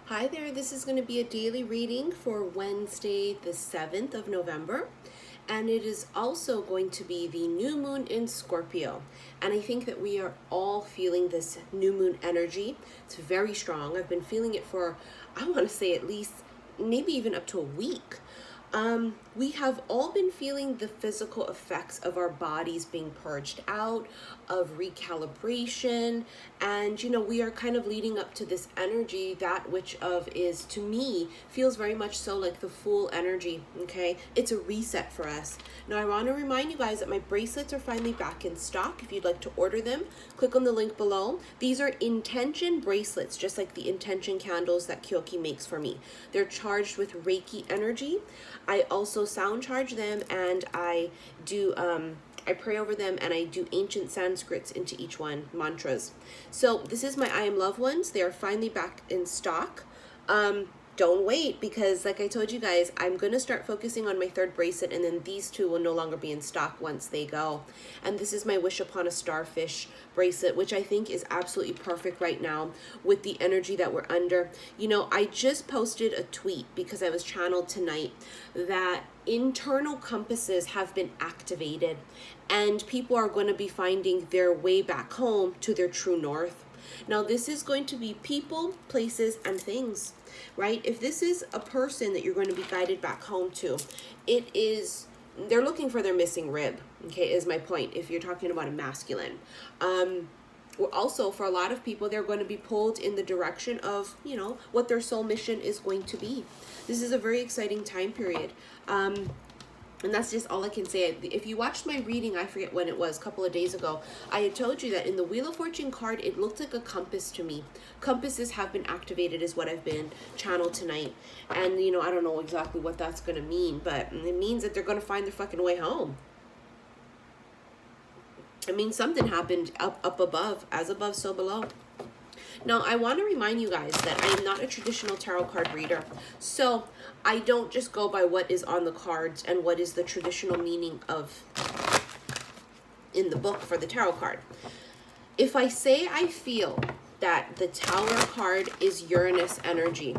Hi there, this is going to be a daily reading for Wednesday, the 7th of November. And it is also going to be the new moon in Scorpio. And I think that we are all feeling this new moon energy. It's very strong. I've been feeling it for, I want to say at least, maybe even up to a week. We have all been feeling the physical effects of our bodies being purged out, of recalibration, and we are kind of leading up to this energy, that which is, to me, feels very much so like the full energy. Okay, it's a reset for us. Now I want to remind you guys that my bracelets are finally back in stock. If you'd like to order them, click on the link below. These are intention bracelets, just like the intention candles that Keoki makes for me. They're charged with Reiki energy. I also sound charge them, and I do I pray over them, and I do ancient Sanskrits into each one, mantras. So this is my I Am Loved ones. They are finally back in stock. Don't wait, because like I told you guys, I'm going to start focusing on my third bracelet, and then these two will no longer be in stock once they go. And this is my Wish Upon a Starfish bracelet, which I think is absolutely perfect right now with the energy that we're under. I just posted a tweet because I was channeled tonight that internal compasses have been activated, and people are going to be finding their way back home to their true north. Now, this is going to be people, places, and things, right? If this is a person that you're going to be guided back home to, they're looking for their missing rib, okay, is my point, if you're talking about a masculine. Also, for a lot of people, they're going to be pulled in the direction of, what their soul mission is going to be. This is a very exciting time period. And that's just all I can say. If you watched my reading, I forget when it was, a couple of days ago, I had told you that in the Wheel of Fortune card, it looked like a compass to me. Compasses have been activated is what I've been channeled tonight. And, I don't know exactly what that's going to mean, but it means that they're going to find their fucking way home. I mean, something happened up above, as above, so below. Now, I want to remind you guys that I am not a traditional tarot card reader. So I don't just go by what is on the cards and what is the traditional meaning of in the book for the tarot card. If I say I feel that the Tower card is Uranus energy,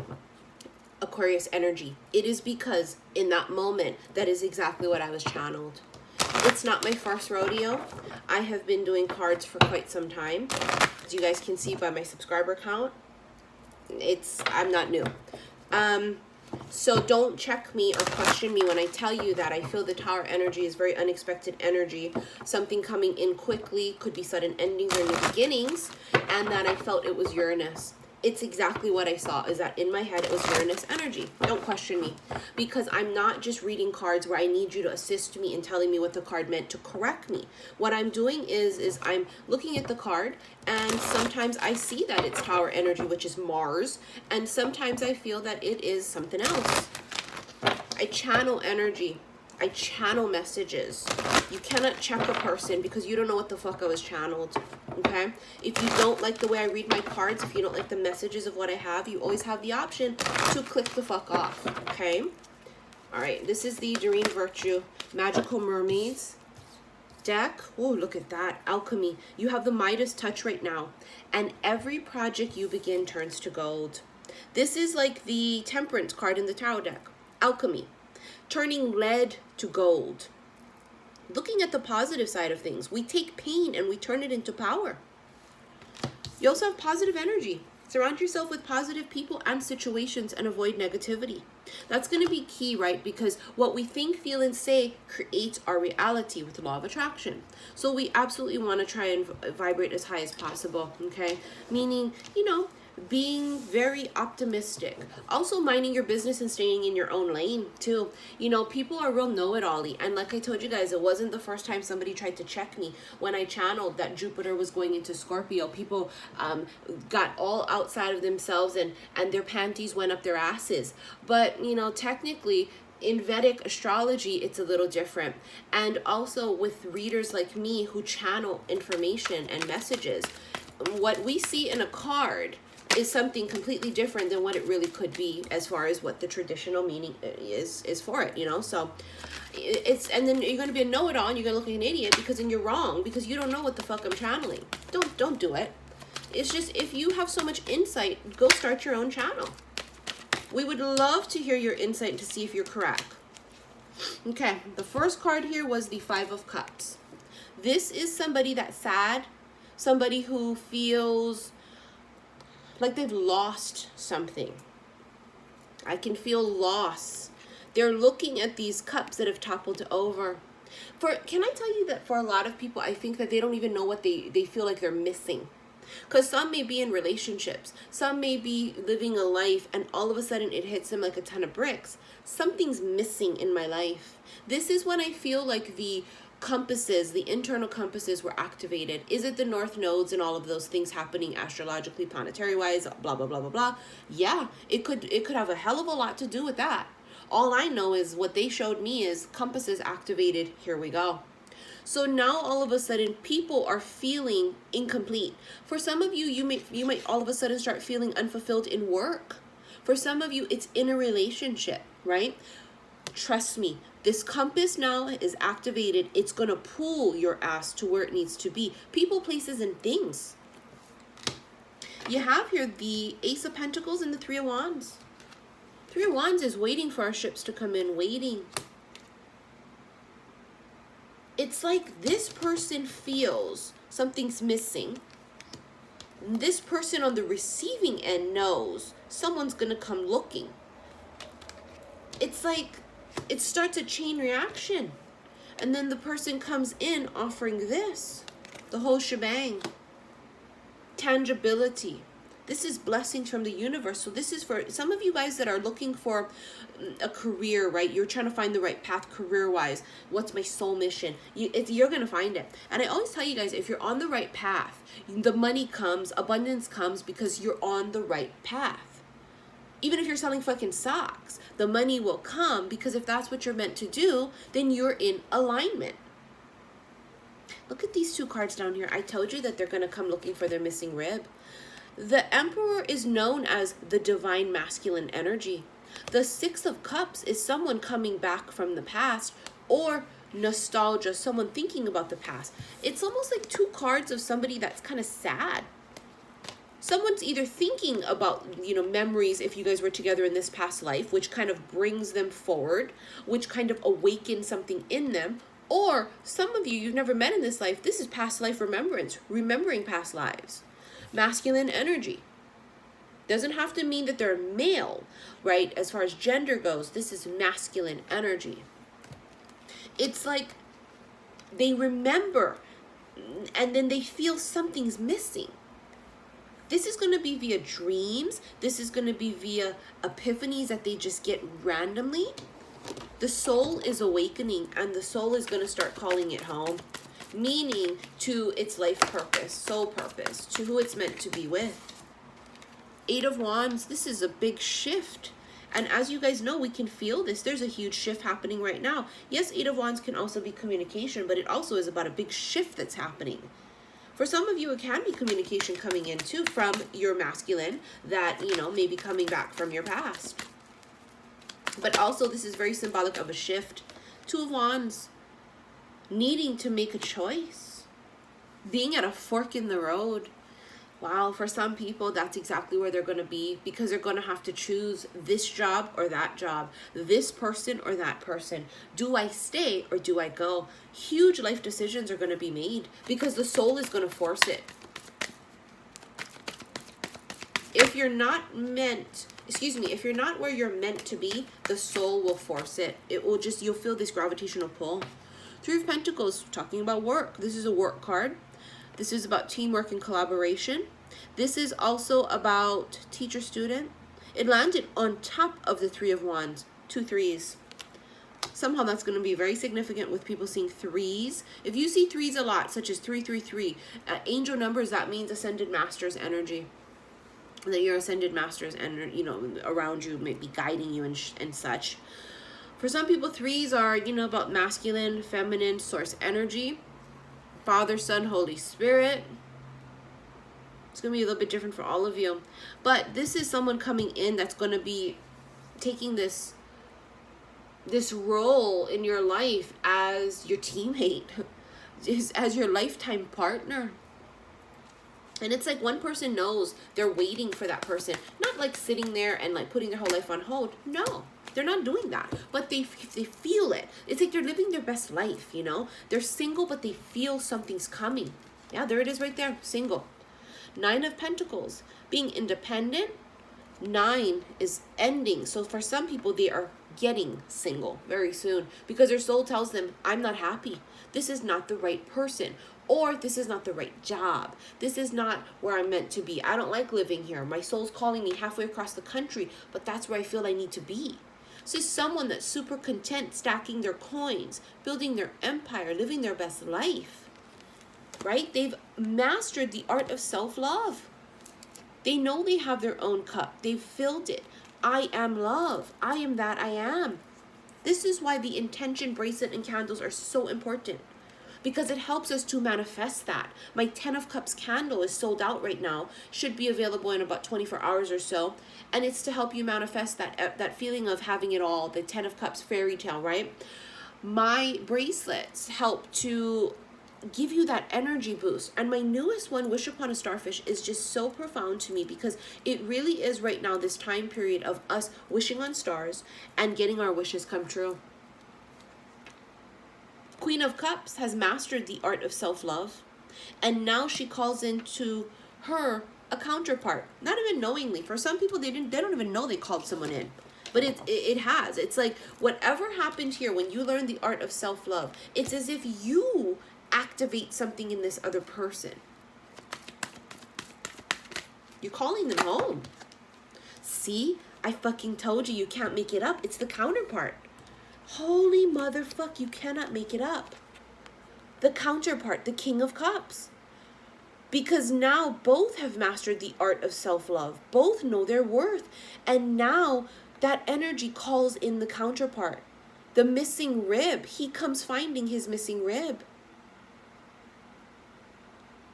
Aquarius energy, it is because in that moment, that is exactly what I was channeled. It's not my first rodeo. I have been doing cards for quite some time. As you guys can see by my subscriber count, I'm not new. So don't check me or question me when I tell you that I feel the Tower energy is very unexpected energy, something coming in quickly, could be sudden endings or new beginnings, and that I felt it was Uranus. It's exactly what I saw, is that in my head it was Uranus energy. Don't question me, because I'm not just reading cards where I need you to assist me in telling me what the card meant to correct me. What I'm doing is I'm looking at the card, and sometimes I see that it's Tower energy, which is Mars, and sometimes I feel that it is something else. I channel energy. I channel messages. You cannot check a person because you don't know what the fuck I was channeled, okay? If you don't like the way I read my cards, if you don't like the messages of what I have, you always have the option to click the fuck off, okay? All right, this is the Doreen Virtue Magical Mermaids deck. Oh, look at that. Alchemy. You have the Midas touch right now, and every project you begin turns to gold. This is like the Temperance card in the tarot deck. Alchemy. Turning lead to gold. Looking at the positive side of things, we take pain and we turn it into power. You also have positive energy. Surround yourself with positive people and situations and avoid negativity. That's going to be key, right? Because what we think, feel, and say creates our reality with the law of attraction. So we absolutely want to try and vibrate as high as possible, okay? Meaning, being very optimistic. Also minding your business and staying in your own lane too. People are real know-it-all-y, and like I told you guys, it wasn't the first time somebody tried to check me when I channeled that Jupiter was going into Scorpio. People got all outside of themselves, and their panties went up their asses. But technically in Vedic astrology, it's a little different. And also with readers like me who channel information and messages, what we see in a card is something completely different than what it really could be, as far as what the traditional meaning is for it, so and then you're going to be a know-it-all, and you're going to look like an idiot because then you're wrong, because you don't know what the fuck I'm channeling. Don't do it. It's just, if you have so much insight, go start your own channel. We would love to hear your insight to see if you're correct. Okay, the first card here was the Five of Cups. This is somebody that's sad, somebody who feels like they've lost something. I can feel loss. They're looking at these cups that have toppled over. Can I tell you that for a lot of people, I think that they don't even know what they feel like they're missing. Because some may be in relationships, some may be living a life, and all of a sudden it hits them like a ton of bricks. Something's missing in my life. This is when I feel like the compasses, the internal compasses were activated. Is it the north nodes and all of those things happening astrologically, planetary wise, blah, blah, blah, blah, blah? Yeah, it could have a hell of a lot to do with that. All I know is what they showed me is compasses activated. Here we go. So now all of a sudden people are feeling incomplete. For some of you, you might all of a sudden start feeling unfulfilled in work. For some of you, it's in a relationship, right? Trust me, this compass now is activated. It's going to pull your ass to where it needs to be. People, places, and things. You have here the Ace of Pentacles and the Three of Wands. Three of Wands is waiting for our ships to come in, waiting. It's like this person feels something's missing. This person on the receiving end knows someone's going to come looking. It's like it starts a chain reaction. And then the person comes in offering this. The whole shebang. Tangibility. This is blessings from the universe. So this is for some of you guys that are looking for a career, right? You're trying to find the right path career-wise. What's my soul mission? You're going to find it. And I always tell you guys, if you're on the right path, the money comes, abundance comes because you're on the right path. Even if you're selling fucking socks, the money will come because if that's what you're meant to do, then you're in alignment. Look at these two cards down here. I told you that they're going to come looking for their missing rib. The Emperor is known as the divine masculine energy. The Six of Cups is someone coming back from the past or nostalgia, someone thinking about the past. It's almost like two cards of somebody that's kind of sad. Someone's either thinking about, memories if you guys were together in this past life, which kind of brings them forward, which kind of awakens something in them. Or some of you've never met in this life. This is past life remembrance, remembering past lives. Masculine energy. Doesn't have to mean that they're male, right? As far as gender goes, this is masculine energy. It's like they remember and then they feel something's missing. This is going to be via dreams. This is going to be via epiphanies that they just get randomly. The soul is awakening and the soul is going to start calling it home. Meaning to its life purpose, soul purpose, to who it's meant to be with. Eight of Wands, this is a big shift. And as you guys know, we can feel this. There's a huge shift happening right now. Yes, Eight of Wands can also be communication, but it also is about a big shift that's happening. For some of you, it can be communication coming in too from your masculine that, may be coming back from your past. But also this is very symbolic of a shift. Two of Wands. Needing to make a choice, being at a fork in the road. Wow, for some people, that's exactly where they're going to be because they're going to have to choose this job or that job, this person or that person. Do I stay or do I go? Huge life decisions are going to be made because the soul is going to force it. If you're not if you're not where you're meant to be, the soul will force it. It will you'll feel this gravitational pull. Three of Pentacles, talking about work. This is a work card. This is about teamwork and collaboration. This is also about teacher-student. It landed on top of the Three of Wands, 2 threes. Somehow that's going to be very significant with people seeing threes. If you see threes a lot, such as 333, angel numbers, that means ascended masters energy. That your ascended masters and around you may be guiding you and such. For some people, threes are, about masculine, feminine, source energy. Father, Son, Holy Spirit. It's going to be a little bit different for all of you. But this is someone coming in that's going to be taking this role in your life as your teammate, as your lifetime partner. And it's like one person knows they're waiting for that person, not like sitting there and like putting their whole life on hold. No, they're not doing that, but they feel it. It's like they're living their best life, you know? They're single, but they feel something's coming. Yeah, there it is right there, single. 9 of Pentacles, being independent. 9 is ending. So for some people, they are getting single very soon because their soul tells them, I'm not happy. This is not the right person. Or this is not the right job. This is not where I'm meant to be. I don't like living here. My soul's calling me halfway across the country, but that's where I feel I need to be. So it's someone that's super content, stacking their coins, building their empire, living their best life, right? They've mastered the art of self-love. They know they have their own cup. They've filled it. I am love. I am that I am. This is why the intention bracelet and candles are so important, because it helps us to manifest that. My 10 of Cups candle is sold out right now. Should be available in about 24 hours or so. And it's to help you manifest that feeling of having it all, the 10 of Cups fairy tale, right? My bracelets help to give you that energy boost. And my newest one, Wish Upon a Starfish, is just so profound to me because it really is right now this time period of us wishing on stars and getting our wishes come true. Queen of Cups has mastered the art of self-love, and now she calls into her a counterpart, not even knowingly. For some people, they don't even know they called someone in, but it has. It's like whatever happened here when you learn the art of self-love, it's as if you activate something in this other person. You're calling them home. See, I fucking told you, you can't make it up. It's the counterpart. Holy motherfuck, you cannot make it up. The counterpart, the King of Cups. Because now both have mastered the art of self-love. Both know their worth. And now that energy calls in the counterpart. The missing rib. He comes finding his missing rib.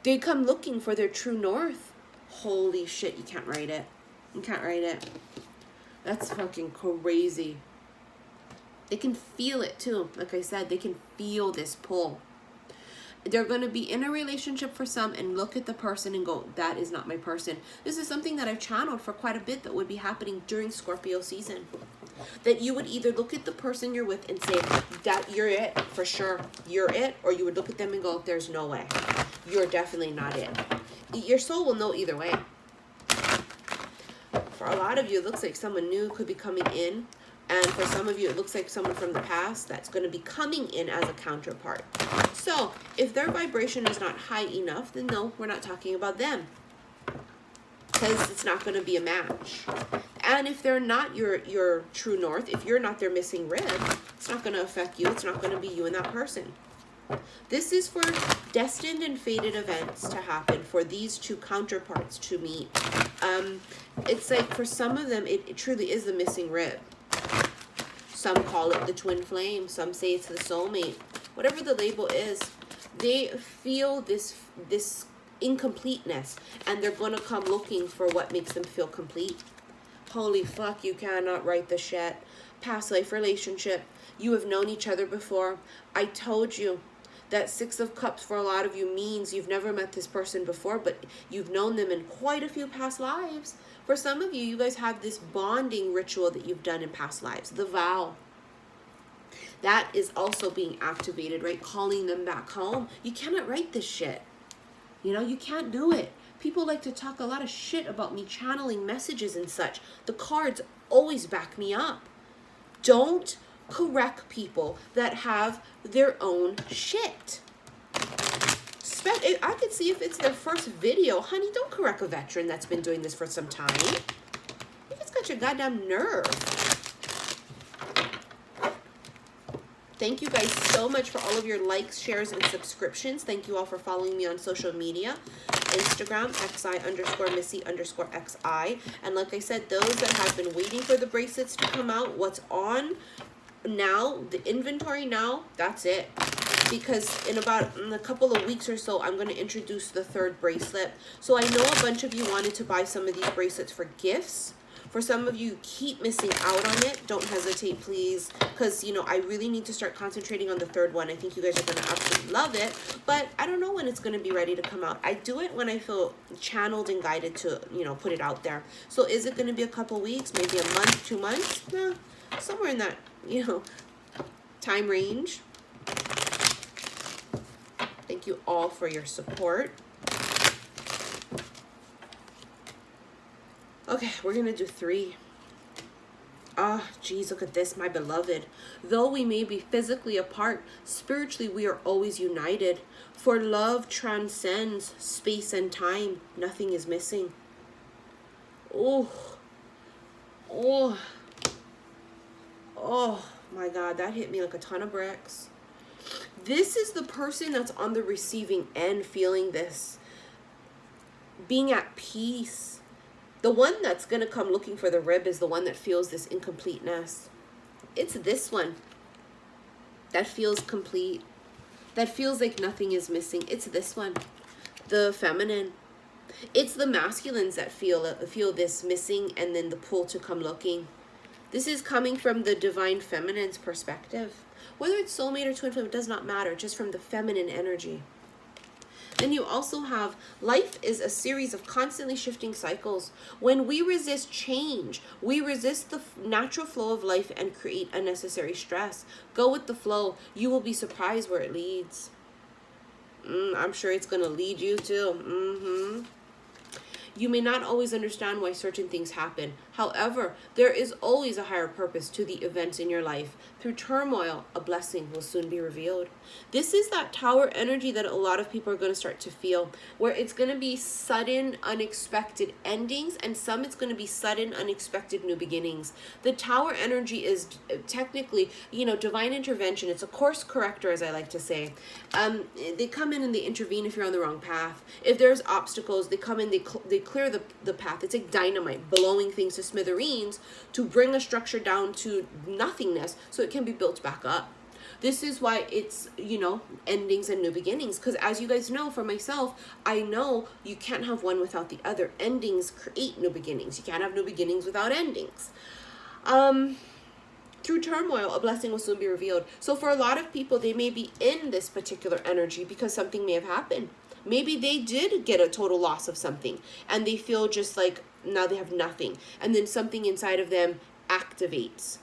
They come looking for their true north. Holy shit, you can't write it. You can't write it. That's fucking crazy. They can feel it too. Like I said, they can feel this pull. They're going to be in a relationship for some and look at the person and go, that is not my person. This is something that I've channeled for quite a bit that would be happening during Scorpio season. That you would either look at the person you're with and say, that you're it, for sure, you're it. Or you would look at them and go, there's no way. You're definitely not it. Your soul will know either way. For a lot of you, it looks like someone new could be coming in. And for some of you, it looks like someone from the past that's going to be coming in as a counterpart. So if their vibration is not high enough, then no, we're not talking about them. Because it's not going to be a match. And if they're not your true north, if you're not their missing rib, it's not going to affect you. It's not going to be you and that person. This is for destined and fated events to happen, for these two counterparts to meet. It's like for some of them, it truly is the missing rib. Some call it the twin flame. Some say it's the soulmate. Whatever the label is, they feel this incompleteness, and they're going to come looking for what makes them feel complete. Holy fuck, you cannot write the shit. Past life relationship. You have known each other before. I told you that 6 of Cups for a lot of you means you've never met this person before, but you've known them in quite a few past lives. For some of you, you guys have this bonding ritual that you've done in past lives, the vow. That is also being activated, right? Calling them back home. You cannot write this shit. You know, you can't do it. People like to talk a lot of shit about me channeling messages and such. The cards always back me up. Don't correct people that have their own shit. I could see if it's their first video. Honey, don't correct a veteran that's been doing this for some time. You just got your goddamn nerve. Thank you guys so much for all of your likes, shares, and subscriptions. Thank you all for following me on social media. Instagram, xi_missy_xi. And like I said, those that have been waiting for the bracelets to come out, what's on now, the inventory now, that's it. Because in a couple of weeks or so, I'm going to introduce the 3rd bracelet. So I know a bunch of you wanted to buy some of these bracelets for gifts For some of you, keep missing out on it. Don't hesitate, please, because, you know, I really need to start concentrating on the third one. I think you guys are going to absolutely love it, but I don't know when it's going to be ready to come out. I do it when I feel channeled and guided to, you know, put it out there. So is it going to be a couple weeks, maybe a month, 2 months? No, somewhere in that, you know, time range. Thank you all for your support. Okay, we're going to do 3. Ah, geez, look at this, my beloved. Though we may be physically apart, spiritually we are always united. For love transcends space and time. Nothing is missing. Oh, oh, oh my God, that hit me like a ton of bricks. This is the person that's on the receiving end feeling this. Being at peace. The one that's going to come looking for the rib is the one that feels this incompleteness. It's this one that feels complete, that feels like nothing is missing. It's this one, the feminine. It's the masculines that feel this missing and then the pull to come looking. This is coming from the divine feminine's perspective. Whether it's soulmate or twin flame, it does not matter, just from the feminine energy. Then you also have life is a series of constantly shifting cycles. When we resist change, we resist the natural flow of life and create unnecessary stress. Go with the flow. You will be surprised where it leads. I'm sure it's going to lead you to. You may not always understand why certain things happen. However, there is always a higher purpose to the events in your life. Through turmoil, a blessing will soon be revealed. This is that tower energy that a lot of people are going to start to feel, where it's going to be sudden, unexpected endings, and some it's going to be sudden, unexpected new beginnings. The tower energy is technically, you know, divine intervention. It's a course corrector, as I like to say. They come in and they intervene if you're on the wrong path. If there's obstacles, they come in, they clear the path. It's like dynamite, blowing things to smithereens to bring a structure down to nothingness so it can be built back up. This is why it's, you know, endings and new beginnings. Because as you guys know, for myself, I know you can't have one without the other. Endings create new beginnings. You can't have new beginnings without endings. Through turmoil, a blessing will soon be revealed. So for a lot of people, they may be in this particular energy because something may have happened. Maybe they did get a total loss of something and they feel just like now they have nothing. And then something inside of them activates.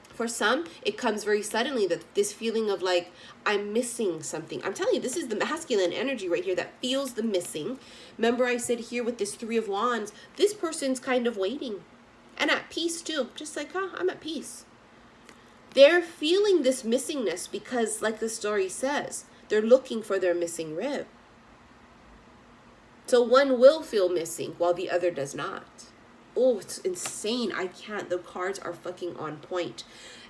For some, it comes very suddenly, that this feeling of like, I'm missing something. I'm telling you, this is the masculine energy right here that feels the missing. Remember I said here with this 3 of Wands, this person's kind of waiting and at peace too. Just like, I'm at peace. They're feeling this missingness because, like the story says, they're looking for their missing rib. So one will feel missing while the other does not. Oh, it's insane. I can't. The cards are fucking on point.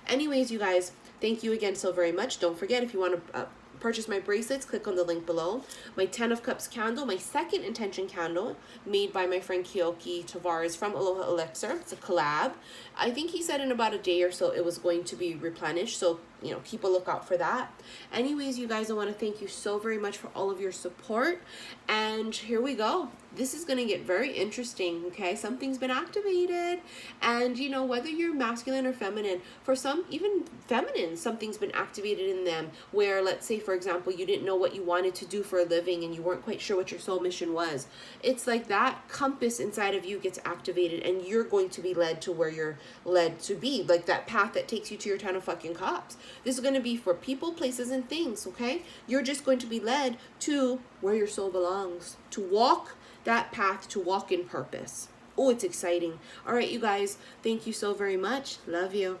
Anyways, you guys, thank you again so very much. Don't forget, if you want to purchase my bracelets, click on the link below. My 10 of Cups candle, my second intention candle, made by my friend Keoki Tavares from Aloha Elixir. It's a collab. I think he said in about a day or so it was going to be replenished. So, you know, keep a lookout for that. Anyways, you guys, I want to thank you so very much for all of your support. And here we go. This is going to get very interesting, okay? Something's been activated. And, you know, whether you're masculine or feminine, for some, even feminine, something's been activated in them where, let's say, for example, you didn't know what you wanted to do for a living and you weren't quite sure what your soul mission was. It's like that compass inside of you gets activated and you're going to be led to where you're led to be. Like that path that takes you to your 10 of fucking Cups. This is going to be for people, places, and things, okay? You're just going to be led to where your soul belongs. To walk that path, to walk in purpose. Oh, it's exciting. All right, you guys, thank you so very much. Love you.